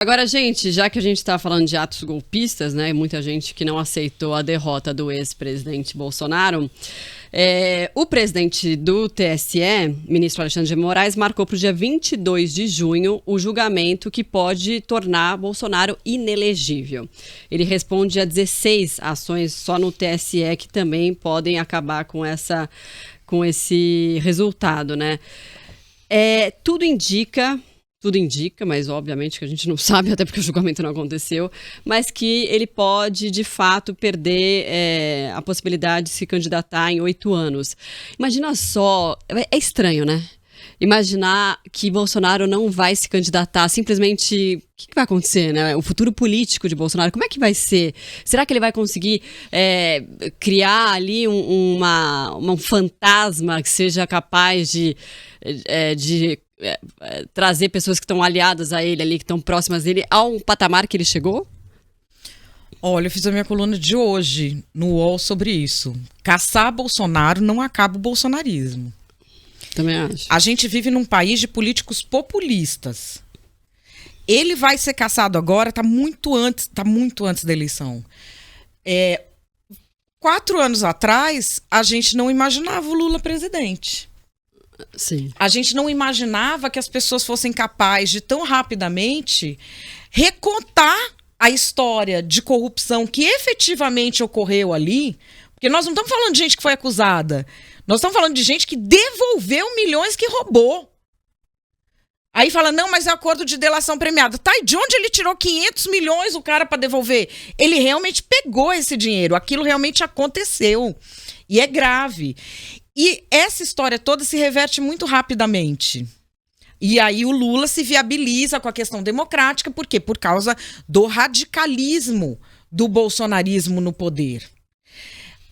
Agora, gente, já que a gente está falando de atos golpistas, né, muita gente que não aceitou a derrota do ex-presidente Bolsonaro, o presidente do TSE, ministro Alexandre de Moraes, marcou para o dia 22 de junho o julgamento que pode tornar Bolsonaro inelegível. Ele responde a 16 ações só no TSE que também podem acabar com esse resultado, né? Tudo indica, mas obviamente que a gente não sabe, até porque o julgamento não aconteceu, mas que ele pode, de fato, perder a possibilidade de se candidatar em 8 anos. Imagina só, é estranho, né? Imaginar que Bolsonaro não vai se candidatar, simplesmente, o que vai acontecer, né? O futuro político de Bolsonaro, como é que vai ser? Será que ele vai conseguir criar ali um fantasma que seja capaz de trazer pessoas que estão aliadas a ele ali, que estão próximas dele, a um patamar que ele chegou? Olha, eu fiz a minha coluna de hoje no UOL sobre isso. Caçar Bolsonaro não acaba o bolsonarismo. Também acho. A gente vive num país de políticos populistas. Ele vai ser caçado agora, tá muito antes da eleição. 4 anos atrás, a gente não imaginava o Lula presidente. Sim. A gente não imaginava que as pessoas fossem capazes de tão rapidamente recontar a história de corrupção que efetivamente ocorreu ali, porque nós não estamos falando de gente que foi acusada, nós estamos falando de gente que devolveu milhões que roubou. Aí fala, não, mas é acordo de delação premiada. Tá, e de onde ele tirou 500 milhões o cara para devolver? Ele realmente pegou esse dinheiro, aquilo realmente aconteceu. E é grave. E essa história toda se reverte muito rapidamente. E aí o Lula se viabiliza com a questão democrática, por quê? Por causa do radicalismo do bolsonarismo no poder.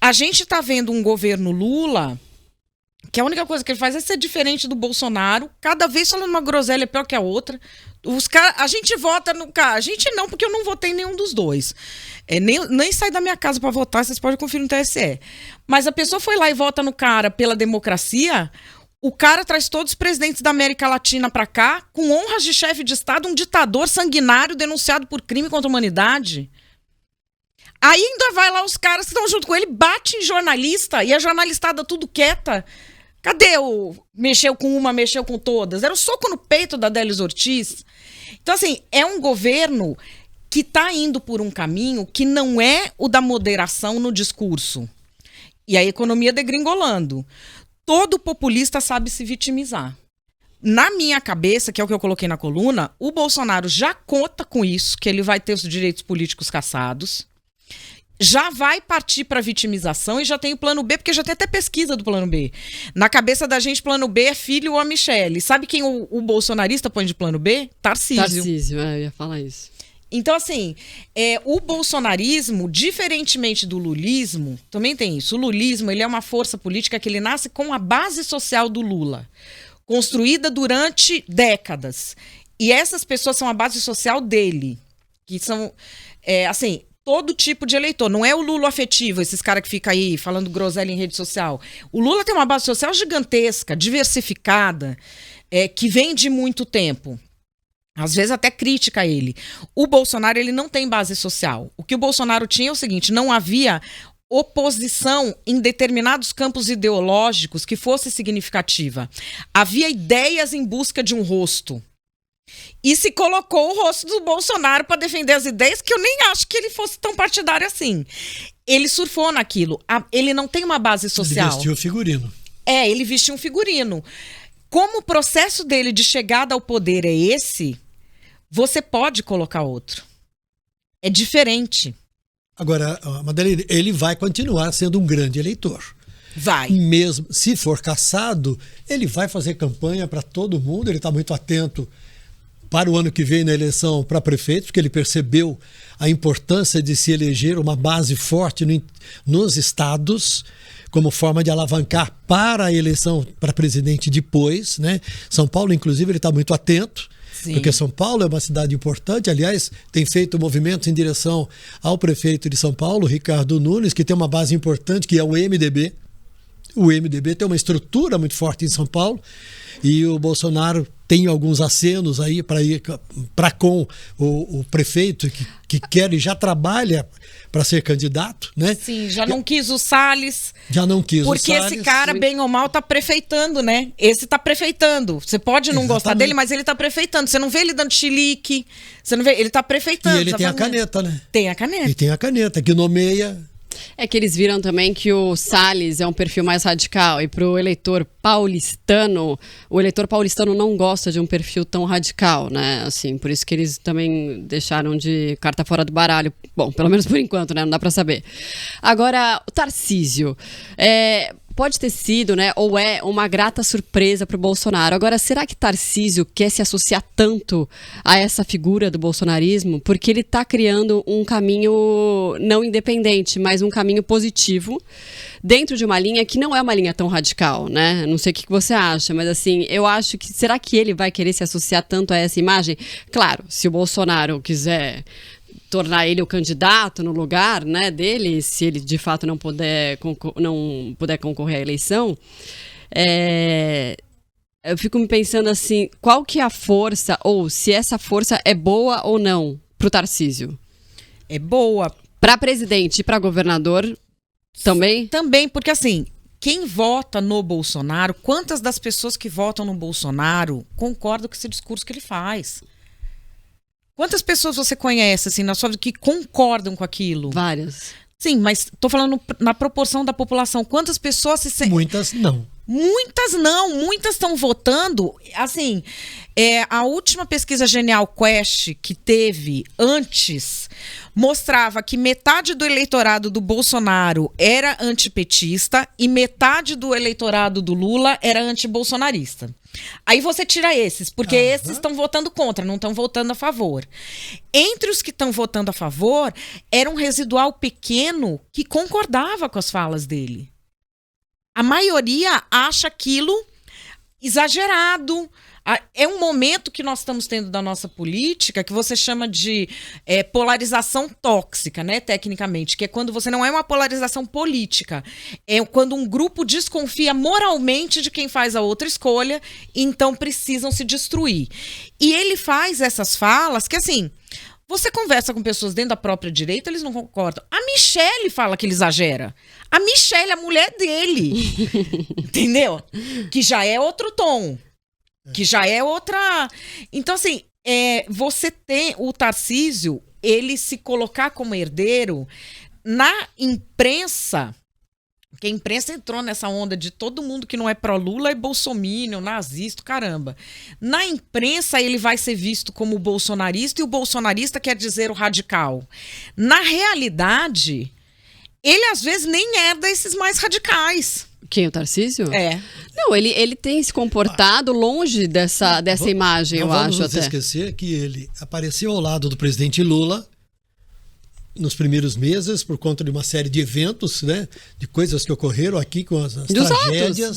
A gente está vendo um governo Lula que a única coisa que ele faz é ser diferente do Bolsonaro, cada vez falando uma groselha pior que a outra. A gente vota no cara. A gente não, porque eu não votei em nenhum dos dois. Nem saí da minha casa para votar, vocês podem conferir no TSE. Mas a pessoa foi lá e vota no cara pela democracia, o cara traz todos os presidentes da América Latina para cá, com honras de chefe de Estado, um ditador sanguinário denunciado por crime contra a humanidade. Aí ainda vai lá os caras que estão junto com ele, bate em jornalista, e a jornalistada tudo quieta. Cadê o mexeu com uma, mexeu com todas? Era o soco no peito da Adélio Ortiz. Então, assim, é um governo que está indo por um caminho que não é o da moderação no discurso. E a economia degringolando. Todo populista sabe se vitimizar. Na minha cabeça, que é o que eu coloquei na coluna, o Bolsonaro já conta com isso, que ele vai ter os direitos políticos cassados. Já vai partir para vitimização e já tem o plano B, porque já tem até pesquisa do plano B. Na cabeça da gente, plano B é filho ou a Michele. Sabe quem o bolsonarista põe de plano B? Tarcísio. Tarcísio, eu ia falar isso. Então, assim, o bolsonarismo, diferentemente do lulismo, também tem isso. O lulismo, ele é uma força política que ele nasce com a base social do Lula, construída durante décadas. E essas pessoas são a base social dele, que são, assim, todo tipo de eleitor. Não é o Lula afetivo, esses caras que ficam aí falando groselha em rede social. O Lula tem uma base social gigantesca, diversificada, que vem de muito tempo. Às vezes até crítica a ele. O Bolsonaro, ele não tem base social. O que o Bolsonaro tinha é o seguinte, não havia oposição em determinados campos ideológicos que fosse significativa. Havia ideias em busca de um rosto. E se colocou o rosto do Bolsonaro para defender as ideias, que eu nem acho que ele fosse tão partidário assim. Ele surfou naquilo. Ele não tem uma base social. Ele vestiu o figurino. Ele vestiu um figurino. Como o processo dele de chegada ao poder é esse, você pode colocar outro. É diferente. Agora, Madeleine, ele vai continuar sendo um grande eleitor. Vai. Mesmo se for cassado, ele vai fazer campanha para todo mundo, ele está muito atento para o ano que vem na eleição para prefeito, porque ele percebeu a importância de se eleger uma base forte nos estados, como forma de alavancar para a eleição para presidente depois, né? São Paulo, inclusive, ele está muito atento. Sim. Porque São Paulo é uma cidade importante, aliás, tem feito movimentos em direção ao prefeito de São Paulo, Ricardo Nunes, que tem uma base importante, que é o MDB. O MDB tem uma estrutura muito forte em São Paulo e o Bolsonaro tem alguns acenos aí para ir para com o prefeito que quer e já trabalha para ser candidato, né? Sim, já não quis o Salles. Já não quis o Salles. Porque esse cara, bem ou mal, tá prefeitando, né? Esse tá prefeitando. Você pode não gostar dele, mas ele tá prefeitando. Você não vê ele dando chilique, você não vê, ele tá prefeitando. E ele tem a caneta, né? Tem a caneta. E tem a caneta, que nomeia. É que eles viram também que o Salles é um perfil mais radical e pro eleitor paulistano, o eleitor paulistano não gosta de um perfil tão radical, né? Assim, por isso que eles também deixaram de carta fora do baralho. Bom, pelo menos por enquanto, né? Não dá pra saber. Agora, o Tarcísio, pode ter sido, né, ou é uma grata surpresa para o Bolsonaro. Agora, será que Tarcísio quer se associar tanto a essa figura do bolsonarismo? Porque ele está criando um caminho não independente, mas um caminho positivo dentro de uma linha que não é uma linha tão radical, né? Não sei o que você acha, mas assim, eu acho que... Será que ele vai querer se associar tanto a essa imagem? Claro, se o Bolsonaro quiser tornar ele o candidato no lugar, né, dele, se ele de fato não puder concorrer à eleição, eu fico me pensando assim, qual que é a força, ou se essa força é boa ou não pro Tarcísio? É boa. Para presidente e para governador também? Também, porque assim, quem vota no Bolsonaro, quantas das pessoas que votam no Bolsonaro concordam com esse discurso que ele faz? Quantas pessoas você conhece, assim, na sua vida que concordam com aquilo? Várias. Sim, mas tô falando na proporção da população. Quantas pessoas se sentem... Muitas não. Muitas não, muitas estão votando. Assim, a última pesquisa Genial Quest que teve antes mostrava que metade do eleitorado do Bolsonaro era antipetista e metade do eleitorado do Lula era antibolsonarista. Aí você tira esses, porque esses estão votando contra, não estão votando a favor. Entre os que estão votando a favor, era um residual pequeno que concordava com as falas dele. A maioria acha aquilo exagerado. É um momento que nós estamos tendo da nossa política que você chama de polarização tóxica, né, tecnicamente, que é quando você não é uma polarização política, é quando um grupo desconfia moralmente de quem faz a outra escolha, e então precisam se destruir. E ele faz essas falas que, assim, você conversa com pessoas dentro da própria direita, eles não concordam. A Michelle fala que ele exagera. A Michelle, a mulher dele. Entendeu? Que já é outro tom. Que já é outra... Então, assim, você tem o Tarcísio, ele se colocar como herdeiro na imprensa, porque a imprensa entrou nessa onda de todo mundo que não é pró-Lula é bolsominion, nazista, caramba. Na imprensa, ele vai ser visto como bolsonarista, e o bolsonarista quer dizer o radical. Na realidade, ele às vezes nem é desses mais radicais. Quem, o Tarcísio? É. Não, ele tem se comportado longe dessa imagem, eu acho até. Não vamos esquecer que ele apareceu ao lado do presidente Lula nos primeiros meses por conta de uma série de eventos, né, de coisas que ocorreram aqui com as tragédias.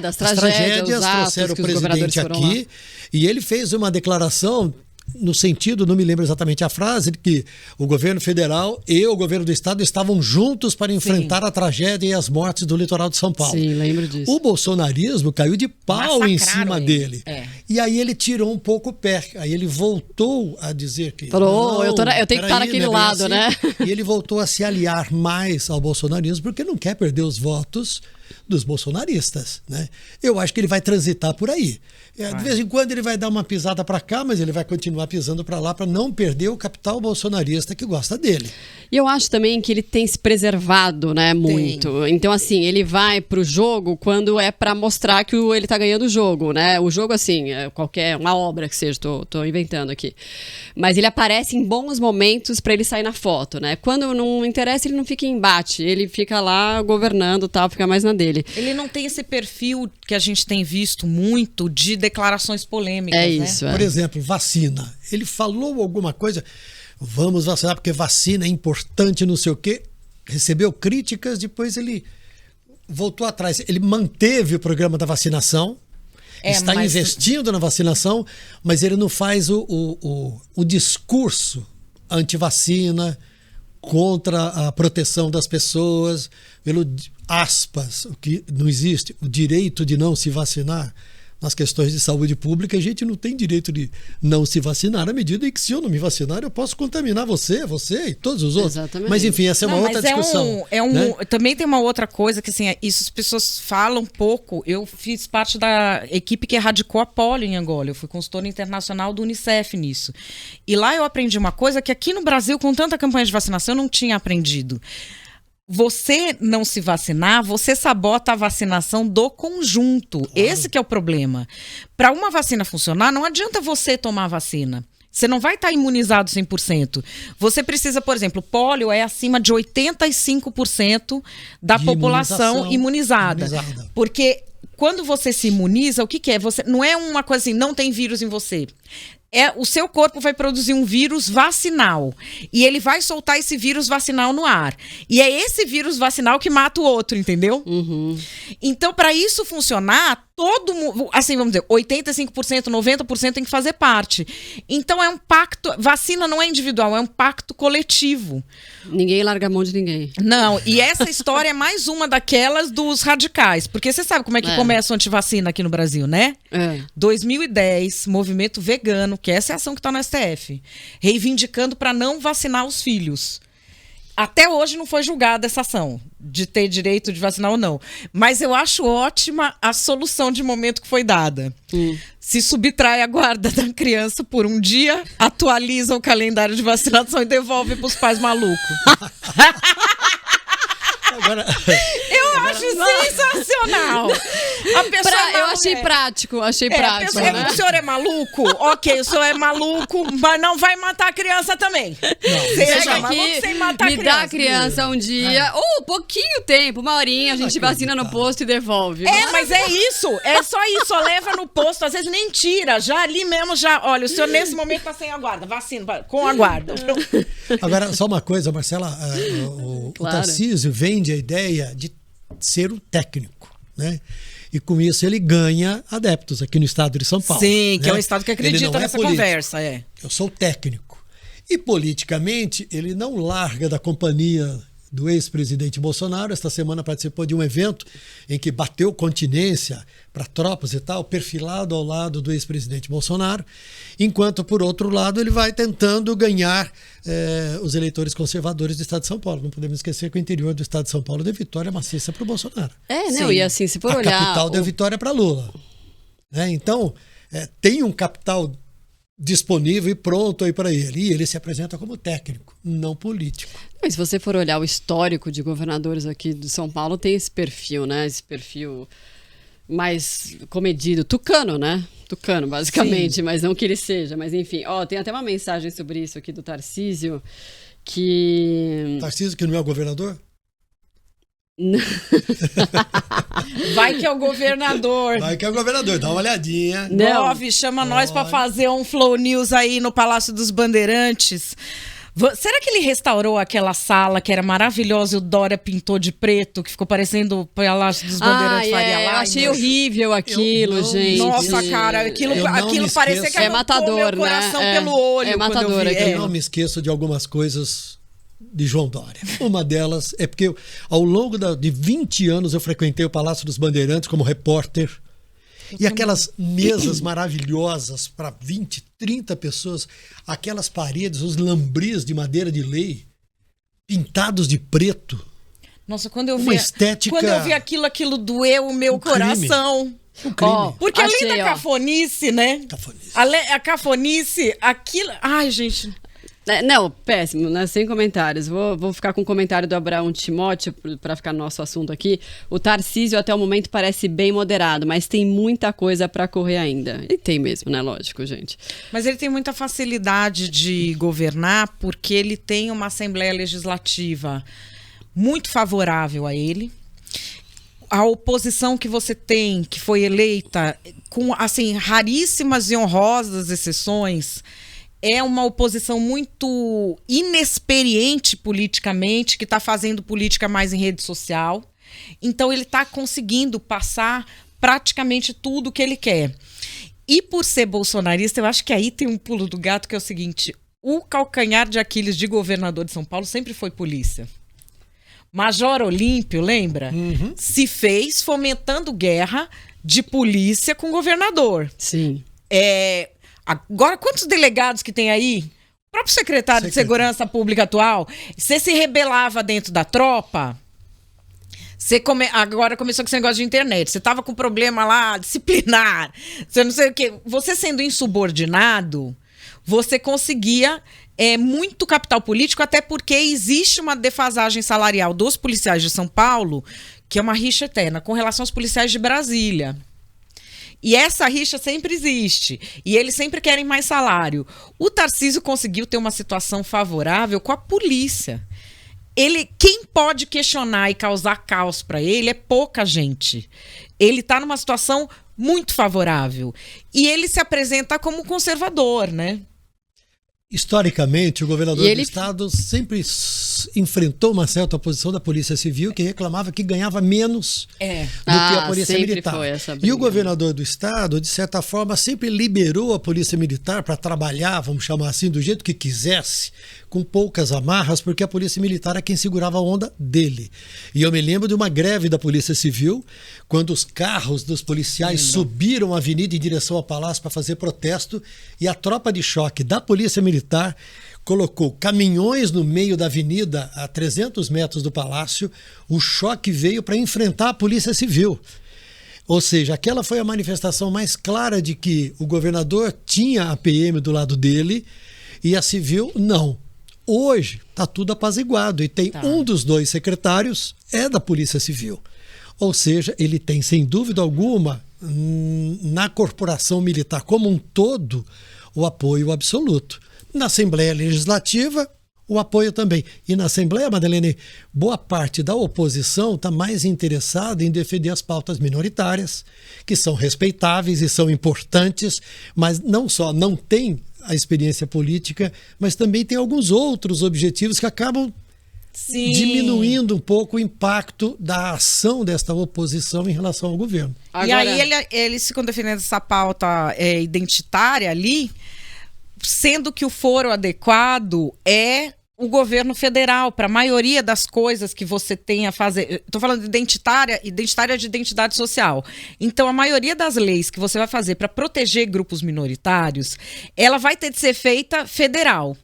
Das tragédias, trouxeram o presidente aqui e ele fez uma declaração no sentido, não me lembro exatamente a frase, de que o governo federal e o governo do estado estavam juntos para enfrentar a tragédia e as mortes do litoral de São Paulo. Sim, lembro disso. O bolsonarismo caiu de pau em cima dele. E aí ele tirou um pouco o pé. Aí ele voltou a dizer que... Falou, eu tenho que estar naquele lado, né? E ele voltou a se aliar mais ao bolsonarismo porque não quer perder os votos dos bolsonaristas, né? Eu acho que ele vai transitar por aí. De vez em quando ele vai dar uma pisada para cá, mas ele vai continuar pisando para lá para não perder o capital bolsonarista que gosta dele. E eu acho também que ele tem se preservado, né, muito. Então, assim, ele vai pro jogo quando é para mostrar que ele tá ganhando o jogo, né? O jogo, assim, uma obra que seja, tô inventando aqui. Mas ele aparece em bons momentos para ele sair na foto, né? Quando não interessa, ele não fica em embate. Ele fica lá governando, tal, fica mais na dele. Ele não tem esse perfil que a gente tem visto muito de declarações polêmicas, né? Isso, Por exemplo, vacina. Ele falou alguma coisa, vamos vacinar porque vacina é importante, não sei o quê. Recebeu críticas, depois ele voltou atrás. Ele manteve o programa da vacinação, está investindo na vacinação, mas ele não faz o discurso anti-vacina, contra a proteção das pessoas, pelo, aspas, o que não existe, o direito de não se vacinar. Nas questões de saúde pública, a gente não tem direito de não se vacinar, à medida em que, se eu não me vacinar, eu posso contaminar você e todos os outros. Exatamente. Mas, enfim, essa é uma outra discussão. Né? Também tem uma outra coisa que, assim, isso as pessoas falam pouco. Eu fiz parte da equipe que erradicou a polio em Angola. Eu fui consultora internacional do Unicef nisso. E lá eu aprendi uma coisa que aqui no Brasil, com tanta campanha de vacinação, eu não tinha aprendido. Você não se vacinar, você sabota a vacinação do conjunto. Claro. Esse que é o problema. Para uma vacina funcionar, não adianta você tomar a vacina. Você não vai estar imunizado 100%. Você precisa, por exemplo, pólio é acima de 85% da população imunizada. Porque quando você se imuniza, o que é? Você, não é uma coisa assim, não tem vírus em você. O seu corpo vai produzir um vírus vacinal. E ele vai soltar esse vírus vacinal no ar. E é esse vírus vacinal que mata o outro, entendeu? Uhum. Então, para isso funcionar, todo mundo, assim, vamos dizer, 85%, 90% tem que fazer parte. Então, é um pacto. Vacina não é individual, é um pacto coletivo. Ninguém larga a mão de ninguém. Não, e essa história é mais uma daquelas dos radicais. Porque você sabe como é que começa o antivacina aqui no Brasil, né? 2010, movimento vegano, que essa é a ação que está no STF, reivindicando para não vacinar os filhos. Até hoje não foi julgada essa ação de ter direito de vacinar ou não. Mas eu acho ótima a solução de momento que foi dada. Se subtrai a guarda da criança por um dia, atualiza o calendário de vacinação e devolve para os pais malucos. Agora, eu acho sensacional. A pessoa eu achei prático, prático. Né? O senhor é maluco? Ok, o senhor é maluco, mas não vai matar a criança também. Seja aqui, sem matar me dá a criança um dia, ou pouquinho tempo, uma horinha, a gente vacina no posto e devolve. Mas é isso, é só isso, só leva no posto, às vezes nem tira, já ali mesmo, olha, o senhor nesse momento tá sem a guarda, vacina, com a guarda. Agora, só uma coisa, Marcela, o Tarcísio vende a ideia de ser o técnico, né? E com isso ele ganha adeptos aqui no estado de São Paulo. Sim, que né? é um estado que acredita nessa conversa. Eu sou técnico. E politicamente ele não larga da companhia do ex-presidente Bolsonaro. Esta semana participou de um evento em que bateu continência para tropas e tal, perfilado ao lado do ex-presidente Bolsonaro, enquanto, por outro lado, ele vai tentando ganhar os eleitores conservadores do estado de São Paulo. Não podemos esquecer que o interior do estado de São Paulo deu vitória maciça para o Bolsonaro. Não, e assim, se for olhar... A capital deu vitória para Lula. Então, tem um capital disponível e pronto aí para ele. E ele se apresenta como técnico, não político. Mas se você for olhar o histórico de governadores aqui de São Paulo, tem esse perfil, né? Esse perfil mais comedido. Tucano, né? Tucano, basicamente. Sim. Mas não que ele seja. Mas enfim, tem até uma mensagem sobre isso aqui do Tarcísio, que... Tarcísio que não é o governador? Vai que é o governador. Vai que é o governador, dá uma olhadinha. 9, chama nós para fazer um Flow News aí no Palácio dos Bandeirantes. Será que ele restaurou aquela sala que era maravilhosa e o Dória pintou de preto, que ficou parecendo o Palácio dos Bandeirantes Faria Lima? Eu achei horrível aquilo, gente. Nossa, cara, aquilo parecia que é matador, meu coração pelo olho. É matador. Eu não me esqueço de algumas coisas de João Dória. Uma delas é porque ao longo de 20 anos eu frequentei o Palácio dos Bandeirantes como repórter. E aquelas mesas maravilhosas para 20, 30 pessoas, aquelas paredes, os lambris de madeira de lei, pintados de preto. Nossa, quando eu vi aquilo doeu o meu coração. Porque além da cafonice, né? A cafonice, aquilo... Ai, gente... Não, péssimo, né? Sem comentários. Vou ficar com o comentário do Abraão Timóteo para ficar no nosso assunto aqui. O Tarcísio até o momento parece bem moderado, mas tem muita coisa para correr ainda. E tem mesmo, né? Lógico, gente. Mas ele tem muita facilidade de governar porque ele tem uma Assembleia Legislativa muito favorável a ele. A oposição que você tem, que foi eleita com, assim, raríssimas e honrosas exceções... É uma oposição muito inexperiente politicamente, que está fazendo política mais em rede social. Então, ele está conseguindo passar praticamente tudo o que ele quer. E por ser bolsonarista, eu acho que aí tem um pulo do gato, que é o seguinte: o calcanhar de Aquiles de governador de São Paulo sempre foi polícia. Major Olímpio, lembra? Se fez fomentando guerra de polícia com governador. Sim. Agora, quantos delegados que tem aí? O próprio secretário de Segurança Pública atual, você se rebelava dentro da tropa... Agora começou com esse negócio de internet. Você tava com problema lá, disciplinar. Você não sei o quê. Você sendo insubordinado, você conseguia muito capital político, até porque existe uma defasagem salarial dos policiais de São Paulo, que é uma rixa eterna, com relação aos policiais de Brasília. E essa rixa sempre existe. E eles sempre querem mais salário. O Tarcísio conseguiu ter uma situação favorável com a polícia. Quem pode questionar e causar caos para ele é pouca gente. Ele está numa situação muito favorável. E ele se apresenta como conservador, né? Historicamente, o governador do estado sempre enfrentou uma certa oposição da Polícia Civil, que reclamava que ganhava menos do que a Polícia Militar. E o governador do estado, de certa forma, sempre liberou a Polícia Militar para trabalhar, vamos chamar assim, do jeito que quisesse, com poucas amarras, porque a Polícia Militar é quem segurava a onda dele. E eu me lembro de uma greve da Polícia Civil, quando os carros dos policiais subiram a avenida em direção ao Palácio para fazer protesto, e a tropa de choque da Polícia Militar colocou caminhões no meio da avenida, a 300 metros do Palácio. O choque veio para enfrentar a Polícia Civil. Ou seja, aquela foi a manifestação mais clara de que o governador tinha a PM do lado dele e a Civil não. Hoje está tudo apaziguado e tem um dos dois secretários da Polícia Civil. Ou seja, ele tem, sem dúvida alguma, na corporação militar como um todo, o apoio absoluto. Na Assembleia Legislativa, o apoio também. E na Assembleia, Madeleine, boa parte da oposição está mais interessada em defender as pautas minoritárias, que são respeitáveis e são importantes, mas não só não tem a experiência política, mas também tem alguns outros objetivos que acabam diminuindo um pouco o impacto da ação desta oposição em relação ao governo. Agora... E aí eles ficam defendendo essa pauta identitária ali, sendo que o foro adequado é o governo federal, para a maioria das coisas que você tem a fazer. Estou falando de identitária de identidade social. Então, a maioria das leis que você vai fazer para proteger grupos minoritários, ela vai ter de ser feita federal.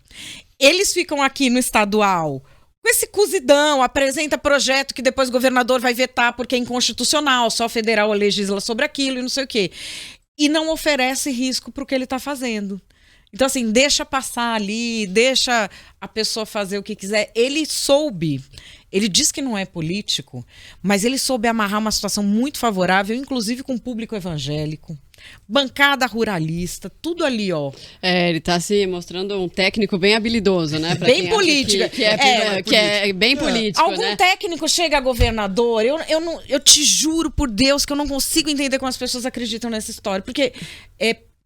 Eles ficam aqui no estadual com esse cozidão, apresenta projeto que depois o governador vai vetar porque é inconstitucional, só o federal legisla sobre aquilo e não sei o quê. E não oferece risco para o que ele está fazendo. Então, assim, deixa passar ali, deixa a pessoa fazer o que quiser. Ele diz que não é político, mas ele soube amarrar uma situação muito favorável, inclusive com o público evangélico, bancada ruralista, tudo ali, ó. Ele tá se mostrando um técnico bem habilidoso, né? Pra bem político. Que é bem político, Algum técnico chega a governador, eu te juro por Deus que eu não consigo entender como as pessoas acreditam nessa história, porque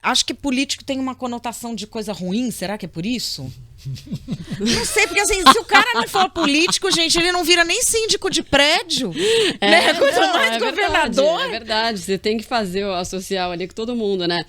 acho que político tem uma conotação de coisa ruim, será que é por isso? Não sei, porque assim, se o cara não for político, gente, ele não vira nem síndico de prédio, né? Coisa mais governador. É verdade, você tem que fazer a social ali com todo mundo, né?